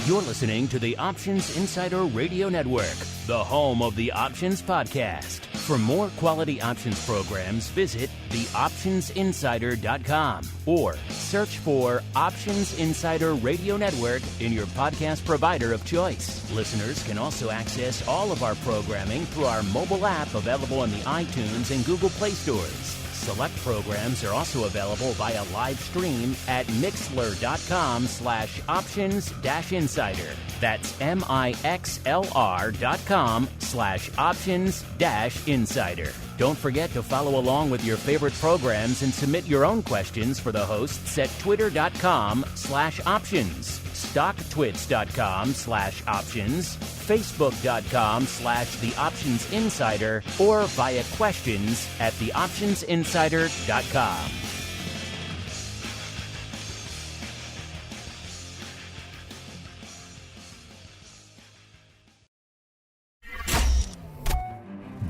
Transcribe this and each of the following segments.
You're listening to the Options Insider Radio Network, the home of the Options Podcast. For more quality options programs, visit theoptionsinsider.com or search for Options Insider Radio Network in your podcast provider of choice. Listeners can also access all of our programming through our mobile app available in the iTunes and Google Play stores. Select programs are also available via live stream at mixlr.com/options-insider. That's mixlr.com/options-insider. Don't forget to follow along with your favorite programs and submit your own questions for the hosts at twitter.com/options, stocktwits.com/options, facebook.com/theoptionsinsider, or via questions at theoptionsinsider.com.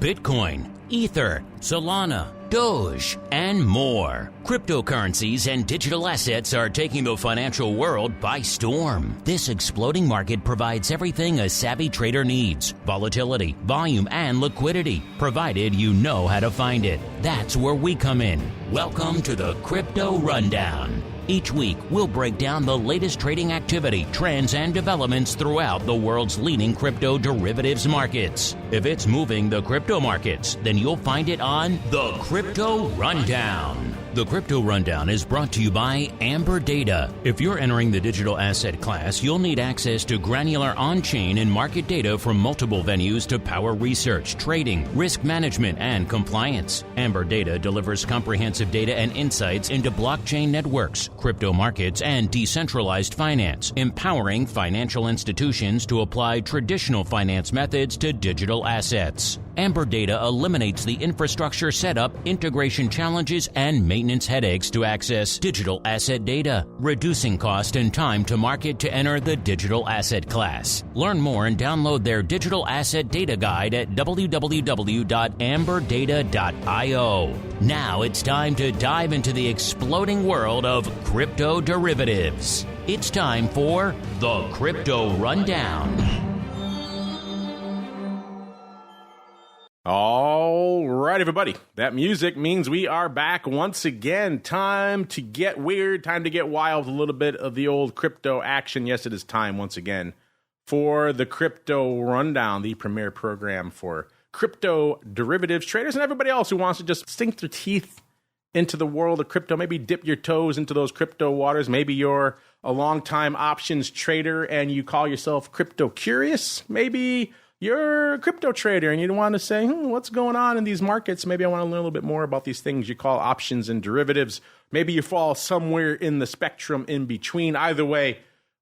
Bitcoin, Ether, Solana, Doge, and more. Cryptocurrencies and digital assets are taking the financial world by storm. This exploding market provides everything a savvy trader needs: volatility, volume, and liquidity, provided you know how to find it. That's where we come in. Welcome to the Crypto Rundown. Each week, we'll break down the latest trading activity, trends, and developments throughout the world's leading crypto derivatives markets. If it's moving the crypto markets, then you'll find it on the Crypto Rundown. The Crypto Rundown is brought to you by Amber Data. If you're entering the digital asset class, you'll need access to granular on-chain and market data from multiple venues to power research, trading, risk management, and compliance. Amber Data delivers comprehensive data and insights into blockchain networks, crypto markets, and decentralized finance, empowering financial institutions to apply traditional finance methods to digital assets. Amber Data eliminates the infrastructure setup, integration challenges, and maintenance headaches to access digital asset data, reducing cost and time to market to enter the digital asset class. Learn more and download their digital asset data guide at www.amberdata.io. Now it's time to dive into the exploding world of crypto derivatives. It's time for the Crypto Rundown. All right, everybody. That music means we are back once again. Time to get weird, time to get wild, a little bit of the old crypto action. Yes, it is time once again for the Crypto Rundown, the premier program for crypto derivatives traders and everybody else who wants to just sink their teeth into the world of crypto, maybe dip your toes into those crypto waters. Maybe you're a longtime options trader and you call yourself crypto curious. Maybe you're a crypto trader and you want to say, what's going on in these markets? Maybe I want to learn a little bit more about these things you call options and derivatives. Maybe you fall somewhere in the spectrum in between. Either way,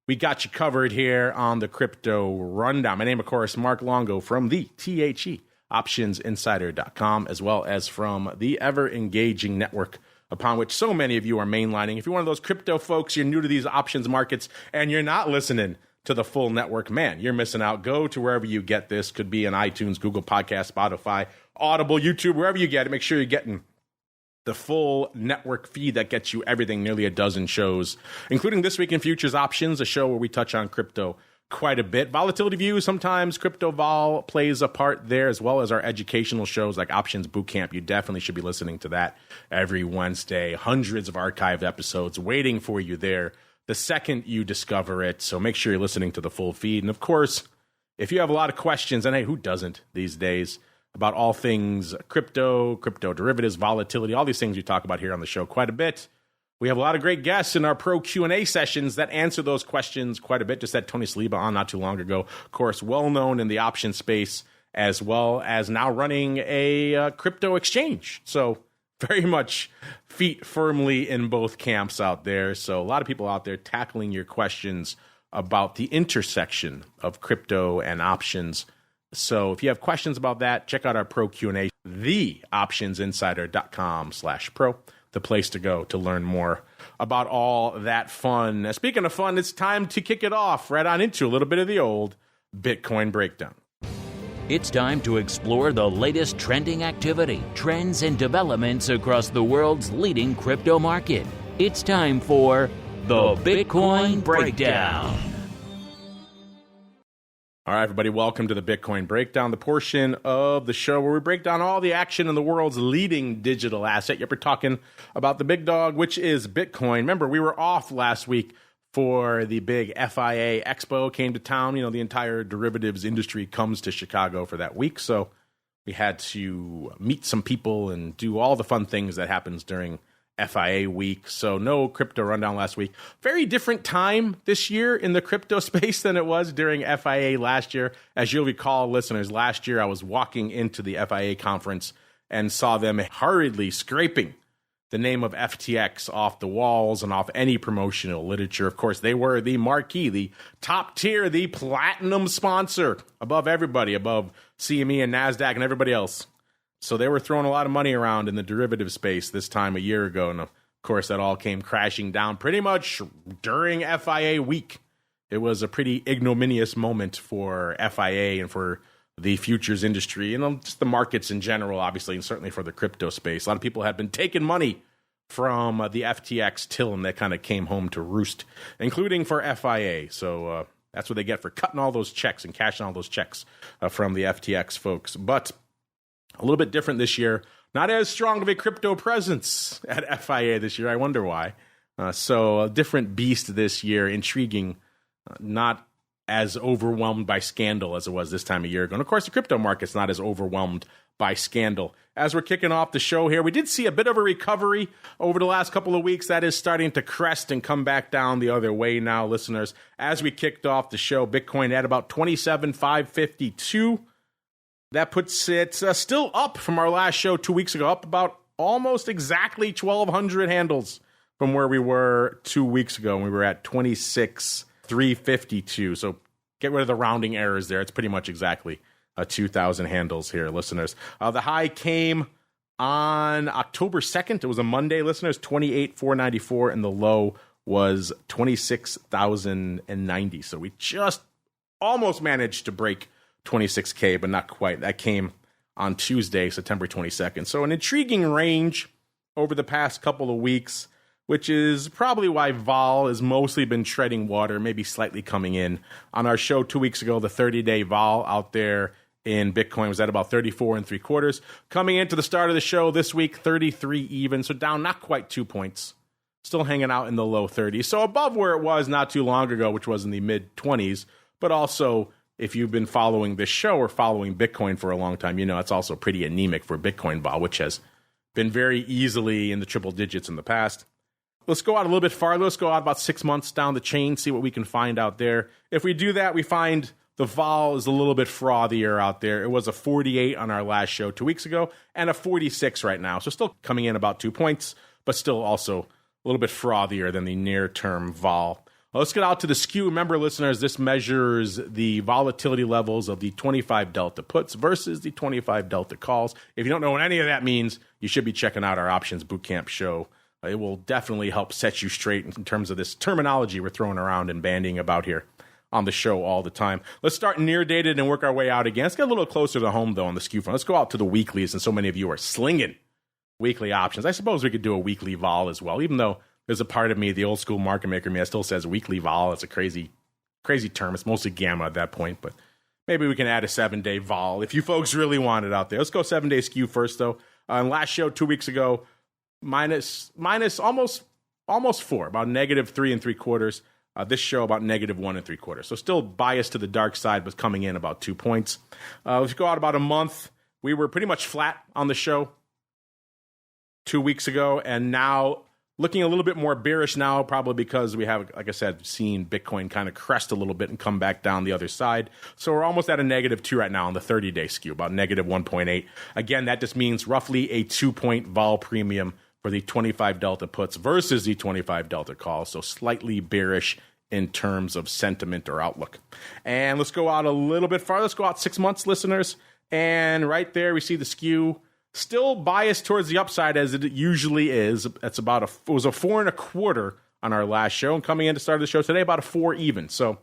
we got you covered here on the Crypto Rundown. My name, of course, Mark Longo from the THE, optionsinsider.com, as well as from the ever-engaging network upon which so many of you are mainlining. If you're one of those crypto folks, you're new to these options markets, and you're not listening to the full network, man, you're missing out. Go to wherever you get this. Could be in iTunes, Google Podcast, Spotify, Audible, YouTube, wherever you get it. Make sure you're getting the full network feed that gets you everything, nearly a dozen shows, including This Week in Futures Options, a show where we touch on crypto quite a bit. Volatility Views, sometimes Crypto Vol plays a part there, as well as our educational shows like Options Bootcamp. You definitely should be listening to that every Wednesday. Hundreds of archived episodes waiting for you there the second you discover it. So make sure you're listening to the full feed. And of course, if you have a lot of questions, and hey, who doesn't these days, about all things crypto, crypto derivatives, volatility, all these things we talk about here on the show quite a bit. We have a lot of great guests in our pro Q&A sessions that answer those questions quite a bit. Just had Tony Saliba on not too long ago. Of course, well known in the option space, as well as now running a crypto exchange. So very much feet firmly in both camps out there. So a lot of people out there tackling your questions about the intersection of crypto and options. So if you have questions about that, check out our pro Q&A, theoptionsinsider.com/pro, the place to go to learn more about all that fun. Now, speaking of fun, it's time to kick it off right on into a little bit of the old Bitcoin breakdown. It's time to explore the latest trending activity, trends, and developments across the world's leading crypto market. It's time for the Bitcoin Breakdown. All right, everybody, welcome to the Bitcoin Breakdown, the portion of the show where we break down all the action in the world's leading digital asset. Yep, we're talking about the big dog, which is Bitcoin. Remember, we were off last week for the big FIA Expo came to town. You know, the entire derivatives industry comes to Chicago for that week, so we had to meet some people and do all the fun things that happens during FIA week. So no crypto rundown last week. Very different time this year in the crypto space than it was during FIA last year. As you'll recall, listeners, last year I was walking into the FIA conference and saw them hurriedly scraping the name of FTX off the walls and off any promotional literature. Of course, they were the marquee, the top tier, the platinum sponsor above everybody, above CME and NASDAQ and everybody else. So they were throwing a lot of money around in the derivative space this time a year ago. And of course, that all came crashing down pretty much during FIA week. It was a pretty ignominious moment for FIA and for the futures industry and just the markets in general, obviously, and certainly for the crypto space. A lot of people had been taking money from the FTX till, and that kind of came home to roost, including for FIA. So that's what they get for cutting all those checks and cashing all those checks from the FTX folks. But a little bit different this year. Not as strong of a crypto presence at FIA this year. I wonder why. So a different beast this year. Intriguing. Not as overwhelmed by scandal as it was this time a year ago. And of course, the crypto market's not as overwhelmed by scandal. As we're kicking off the show here, we did see a bit of a recovery over the last couple of weeks. That is starting to crest and come back down the other way now, listeners. As we kicked off the show, Bitcoin at about 27,552. That puts it still up from our last show 2 weeks ago, up about almost exactly 1,200 handles from where we were 2 weeks ago. We were at 26,352. So get rid of the rounding errors there. It's pretty much exactly 2,000 handles here, listeners. The high came on October 2nd. It was a Monday, listeners, 28,494, and the low was 26,090. So we just almost managed to break 26K, but not quite. That came on Tuesday, September 22nd. So an intriguing range over the past couple of weeks, which is probably why vol has mostly been treading water, maybe slightly coming in. On our show 2 weeks ago, the 30-day vol out there in Bitcoin was at about 34 3/4. Coming into the start of the show this week, 33 even, so down not quite 2 points. Still hanging out in the low 30s. So above where it was not too long ago, which was in the mid-20s, but also if you've been following this show or following Bitcoin for a long time, you know it's also pretty anemic for Bitcoin vol, which has been very easily in the triple digits in the past. Let's go out a little bit farther. Let's go out about 6 months down the chain, see what we can find out there. If we do that, we find the vol is a little bit frothier out there. It was a 48 on our last show 2 weeks ago and a 46 right now. So still coming in about 2 points, but still also a little bit frothier than the near-term vol. Let's get out to the Skew. Remember, listeners, this measures the volatility levels of the 25 delta puts versus the 25 delta calls. If you don't know what any of that means, you should be checking out our Options Bootcamp show. It will definitely help set you straight in terms of this terminology we're throwing around and bandying about here on the show all the time. Let's start near dated and work our way out again. Let's get a little closer to home, though, on the Skew front. Let's go out to the weeklies, and so many of you are slinging weekly options. I suppose we could do a weekly vol as well, even though there's a part of me, the old school market maker me, that still says weekly vol. It's a crazy term. It's mostly gamma at that point, but maybe we can add a 7-day vol if you folks really want it out there. Let's go 7-day Skew first, though. Last show 2 weeks ago, minus almost 4, about negative 3 3/4. This show about negative 1 3/4. So still biased to the dark side, but coming in about 2 points. Let's go out about a month. We were pretty much flat on the show 2 weeks ago, and now looking a little bit more bearish now, probably because we have, like I said, seen Bitcoin kind of crest a little bit and come back down the other side. So we're almost at a negative 2 right now on the 30-day Skew, about negative 1.8. Again, that just means roughly a 2-point vol premium for the 25 delta puts versus the 25 delta calls. So slightly bearish in terms of sentiment or outlook. And let's go out a little bit farther. Let's go out 6 months, listeners. And right there, we see the Skew still biased towards the upside as it usually is. That's about it was a 4 1/4 on our last show, and coming in to start the show today, about a 4 even. So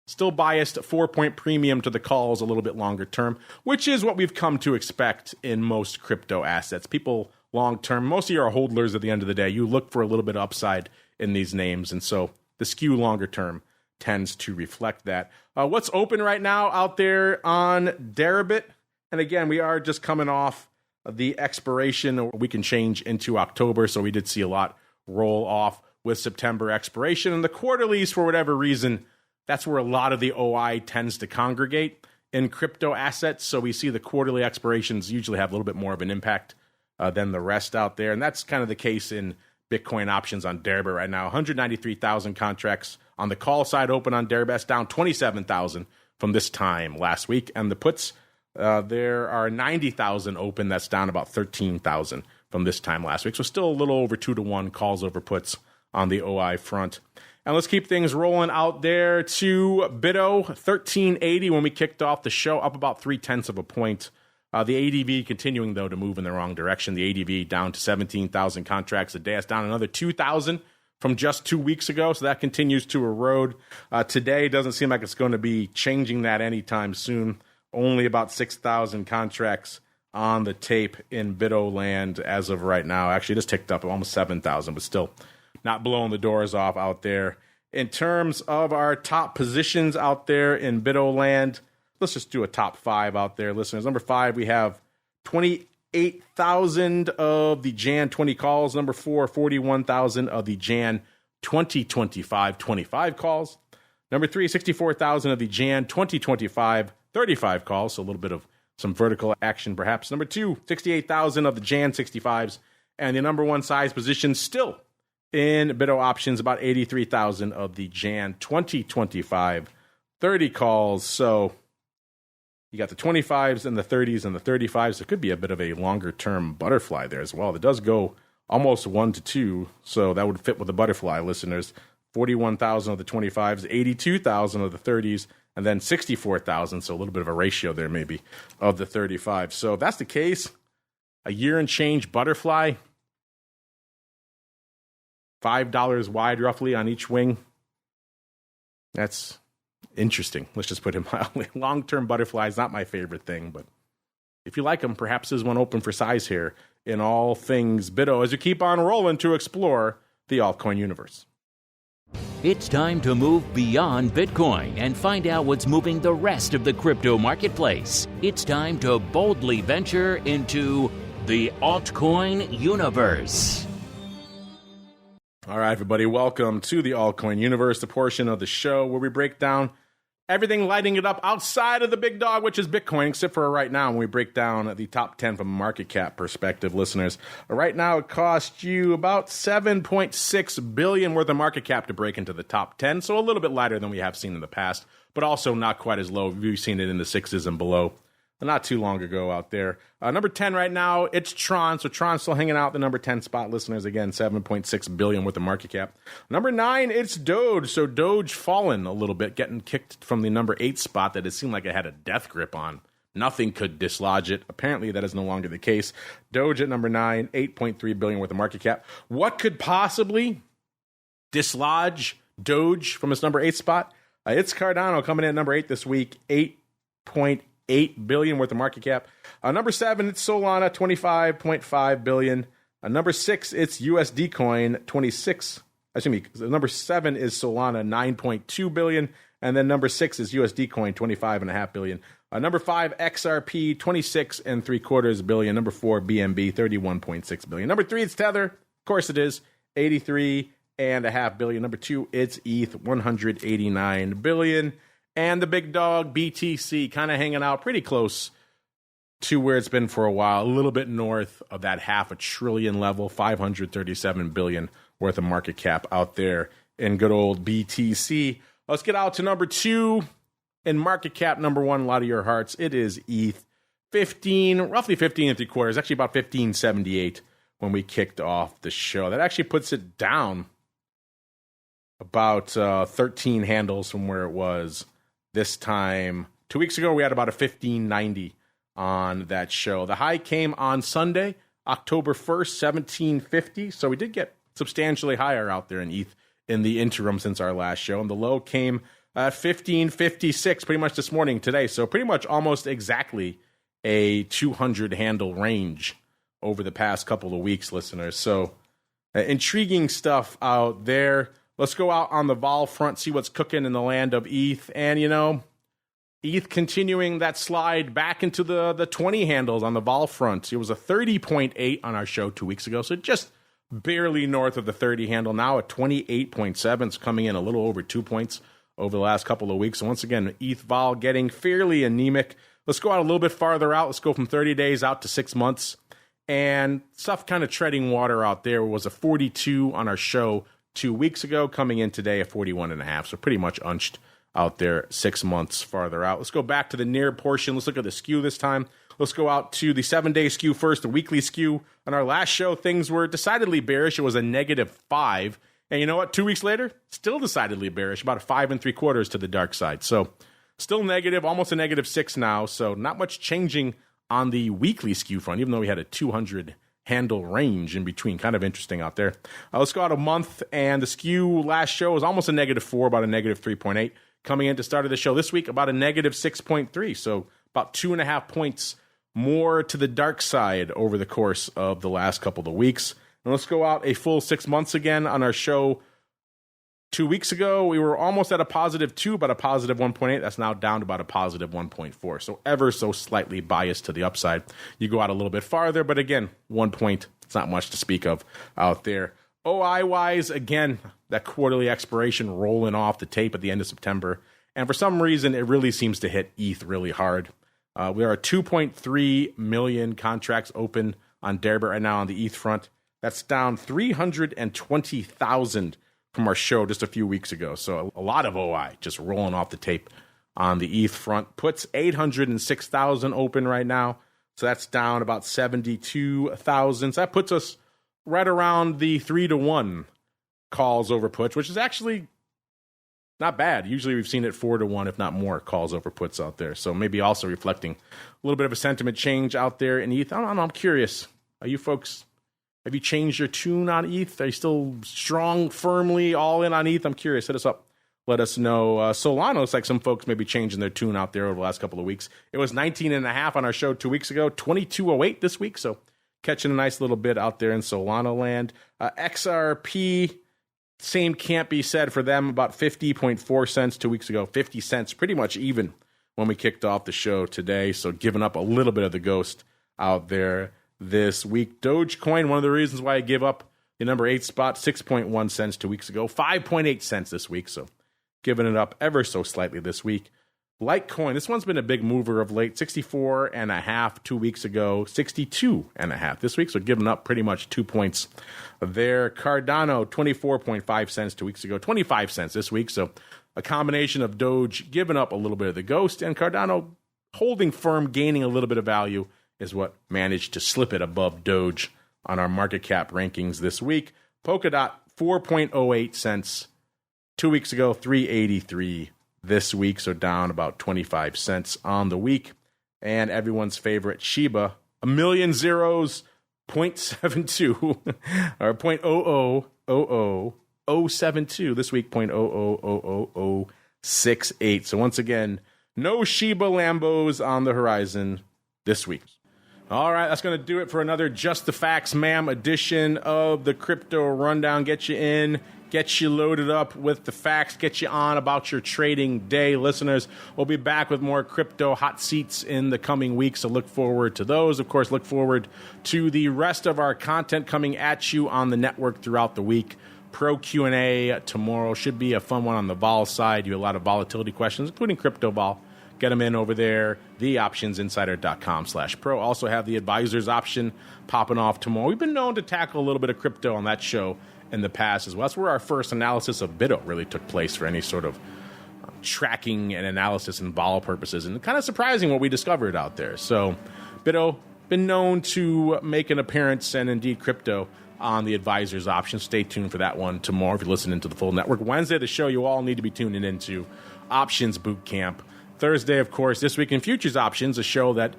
still biased, 4-point premium to the calls a little bit longer term, which is what we've come to expect in most crypto assets. People long term, most of you are hodlers at the end of the day. You look for a little bit of upside in these names, and so the Skew longer term tends to reflect that. What's open right now out there on Deribit? And again, we are just coming off the expiration. We can change into October, so we did see a lot roll off with September expiration. And the quarterlies, for whatever reason, that's where a lot of the OI tends to congregate in crypto assets. So we see the quarterly expirations usually have a little bit more of an impact than the rest out there. And that's kind of the case in Bitcoin options on Deribit right now. 193,000 contracts on the call side open on Deribit. That's down 27,000 from this time last week. And the puts, there are 90,000 open. That's down about 13,000 from this time last week. So still a little over 2-to-1 calls over puts on the OI front. And let's keep things rolling out there to BITO, 1380 when we kicked off the show, up about 0.3 of a point. The ADV continuing, though, to move in the wrong direction. The ADV down to 17,000 contracts a day. It's down another 2,000 from just 2 weeks ago, so that continues to erode. Today doesn't seem like it's going to be changing that anytime soon. Only about 6,000 contracts on the tape in BITO land as of right now. Actually, just ticked up almost 7,000, but still not blowing the doors off out there. In terms of our top positions out there in BITO land, let's just do a top 5 out there, listeners. Number 5, we have 28,000 of the Jan 20 calls. Number 4, 41,000 of the Jan 2025 25 calls. Number 3, 64,000 of the Jan 2025 35 calls. So a little bit of some vertical action perhaps. Number 2, 68,000 of the Jan 65s. And the number 1 size position still in BITO options, about 83,000 of the Jan 2025 30 calls. So you got the 25s and the 30s and the 35s. It could be a bit of a longer-term butterfly there as well. It does go almost 1 to 2, so that would fit with the butterfly, listeners. 41,000 of the 25s, 82,000 of the 30s, and then 64,000, so a little bit of a ratio there maybe, of the 35. So if that's the case, a year and change butterfly, $5 wide roughly on each wing. That's interesting. Let's just put it mildly. Long-term butterfly is not my favorite thing, but if you like them, perhaps there's one open for size here in all things BITO as you keep on rolling to explore the altcoin universe. It's time to move beyond Bitcoin and find out what's moving the rest of the crypto marketplace. It's time to boldly venture into the altcoin universe. All right, everybody, welcome to the altcoin universe, the portion of the show where we break down everything lighting it up outside of the big dog, which is Bitcoin, except for right now when we break down the top 10 from a market cap perspective, listeners. Right now, it costs you about $7.6 billion worth of market cap to break into the top 10, so a little bit lighter than we have seen in the past, but also not quite as low. We've seen it in the 6s and below not too long ago out there. Number 10 right now, it's Tron. So Tron's still hanging out the number 10 spot, listeners. Again, $7.6 billion worth of market cap. Number 9, it's Doge. So Doge fallen a little bit, getting kicked from the number 8 spot that it seemed like it had a death grip on. Nothing could dislodge it. Apparently, that is no longer the case. Doge at number 9, $8.3 billion worth of market cap. What could possibly dislodge Doge from its number 8 spot? It's Cardano coming in at number 8 this week, $8.8 billion worth of market cap. Number 7, it's Solana, $25.5 billion. Number 6, it's USD Coin, 26. Excuse me, number 7 is Solana, $9.2 billion. And then number 6 is USD Coin, $25.5 billion. Number 5, XRP, $26.75 billion. Number 4, BNB, $31.6 billion. Number 3, it's Tether. Of course it is, $83.5 billion. Number 2, it's ETH, $189 billion. And the big dog, BTC, kind of hanging out pretty close to where it's been for a while, a little bit north of that $500 billion level, $537 billion worth of market cap out there in good old BTC. Let's get out to number 2 in market cap. Number 1, a lot of your hearts. It is ETH, roughly 15.75, actually about 15.78 when we kicked off the show. That actually puts it down about 13 handles from where it was this time 2 weeks ago. We had about a 15.90 on that show. The high came on Sunday, October 1st, 17.50. So we did get substantially higher out there in ETH in the interim since our last show. And the low came at 15.56 pretty much this morning today. So pretty much almost exactly a 200 handle range over the past couple of weeks, listeners. So intriguing stuff out there. Let's go out on the vol front, see what's cooking in the land of ETH. And, ETH continuing that slide back into the 20 handles on the vol front. It was a 30.8 on our show 2 weeks ago, so just barely north of the 30 handle. Now at 28.7, it's coming in a little over 2 points over the last couple of weeks. So once again, ETH vol getting fairly anemic. Let's go out a little bit farther out. Let's go from 30 days out to 6 months. And stuff kind of treading water out there. It was a 42 on our show 2 weeks ago, coming in today at 41.5. So pretty much unched out there 6 months farther out. Let's go back to the near portion. Let's look at the skew this time. Let's go out to the 7-day skew first, the weekly skew. On our last show, things were decidedly bearish. It was a -5. And you know what? 2 weeks later, still decidedly bearish, about a 5 3/4 to the dark side. So still negative, almost a -6 now. So not much changing on the weekly skew front, even though we had a 200 handle range in between. Kind of interesting out there. Let's go out a month, and the skew last show was almost a -4, about a -3.8. Coming into start of the show this week, about a -6.3. So about 2.5 points more to the dark side over the course of the last couple of weeks. And let's go out a full 6 months again. On our show 2 weeks ago, we were almost at a +2, about a +1.8. That's now down to about a +1.4. So ever so slightly biased to the upside. You go out a little bit farther, but again, 1 point. It's not much to speak of out there. OI-wise, again, that quarterly expiration rolling off the tape at the end of September. And for some reason, it really seems to hit ETH really hard. We are 2.3 million contracts open on Deribit right now on the ETH front. That's down 320,000 from our show just a few weeks ago. So a lot of OI just rolling off the tape on the ETH front. Puts 806,000 open right now. So that's down about 72,000. So that puts us right around the 3-to-1 calls over puts, which is actually not bad. Usually we've seen it 4-to-1, if not more, calls over puts out there. So maybe also reflecting a little bit of a sentiment change out there in ETH. I don't know. I'm curious. Are you folks, have you changed your tune on ETH? Are you still strong, firmly all in on ETH? I'm curious. Hit us up. Let us know. Solana looks like some folks may be changing their tune out there over the last couple of weeks. It was 19.5 on our show 2 weeks ago, 22.08 this week. So catching a nice little bit out there in Solana land. XRP, same can't be said for them. About 50.4 cents 2 weeks ago. 50 cents, pretty much even when we kicked off the show today. So giving up a little bit of the ghost out there this week. Dogecoin, one of the reasons why I give up the number 8 spot, 6.1 cents 2 weeks ago. 5.8 cents this week. So giving it up ever so slightly this week. Litecoin, this one's been a big mover of late. 64.5 2 weeks ago, 62.5 this week. So giving up pretty much 2 points there. Cardano, 24.5 cents 2 weeks ago, 25 cents this week. So a combination of Doge giving up a little bit of the ghost and Cardano holding firm, gaining a little bit of value is what managed to slip it above Doge on our market cap rankings this week. Polkadot, 4.08 cents 2 weeks ago, 3.83 this week, so down about 25 cents on the week. And everyone's favorite Shiba, a million zeros, 0.72 or 0.0000072 this week, 0.0000068. So once again, no Shiba Lambos on the horizon this week. All right, that's going to do it for another Just the Facts, ma'am edition of the Crypto Rundown. Get you in, get you loaded up with the facts, get you on about your trading day. Listeners, we'll be back with more crypto hot seats in the coming weeks, so look forward to those. Of course, look forward to the rest of our content coming at you on the network throughout the week. Pro Q&A tomorrow should be a fun one on the vol side. You have a lot of volatility questions, including crypto vol. Get them in over there, theoptionsinsider.com/pro. Also have the advisors option popping off tomorrow. We've been known to tackle a little bit of crypto on that show in the past as well. That's where our first analysis of BITO really took place for any sort of tracking and analysis and vol purposes. And kind of surprising what we discovered out there. So BITO been known to make an appearance, and indeed crypto on the advisors option. Stay tuned for that one tomorrow if you're listening to the full network. Wednesday, the show you all need to be tuning into, Options Boot Camp. Thursday, of course, This Week in Futures Options, a show that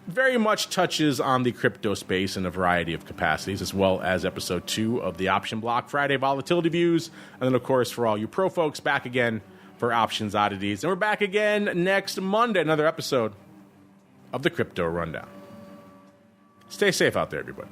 very much touches on the crypto space in a variety of capacities, as well as episode 2 of the Option Block, Friday Volatility Views, and then, of course, for all you pro folks, back again for Options Oddities. And we're back again next Monday, another episode of the Crypto Rundown. Stay safe out there, everybody.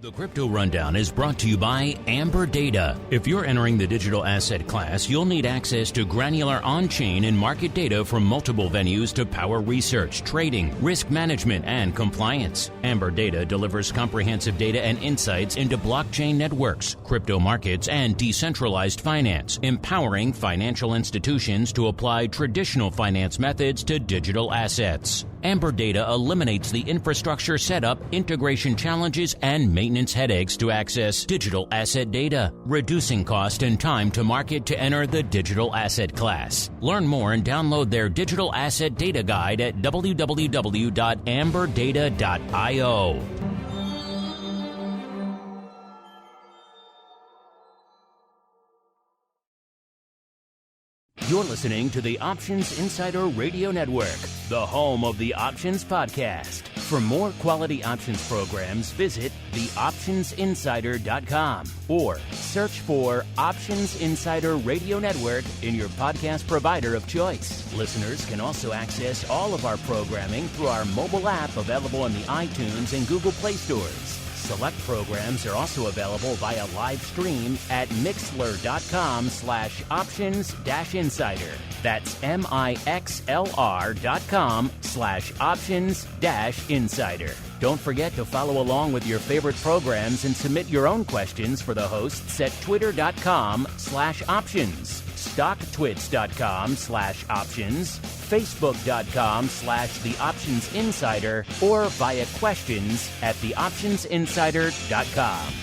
The Crypto Rundown is brought to you by Amber Data. If you're entering the digital asset class, you'll need access to granular on-chain and market data from multiple venues to power research, trading, risk management, and compliance. Amber Data delivers comprehensive data and insights into blockchain networks, crypto markets, and decentralized finance, empowering financial institutions to apply traditional finance methods to digital assets. Amber Data eliminates the infrastructure setup, integration challenges, and maintenance headaches to access digital asset data, reducing cost and time to market to enter the digital asset class. Learn more and download their digital asset data guide at www.amberdata.io. You're listening to the Options Insider Radio Network, the home of the Options Podcast. For more quality options programs, visit theoptionsinsider.com or search for Options Insider Radio Network in your podcast provider of choice. Listeners can also access all of our programming through our mobile app available in the iTunes and Google Play stores. Select programs are also available via live stream at mixlr.com/options-insider. That's mixlr.com/options-insider. Don't forget to follow along with your favorite programs and submit your own questions for the hosts at twitter.com/options, stocktwits.com/options, facebook.com/theoptionsinsider, or via questions at theoptionsinsider.com.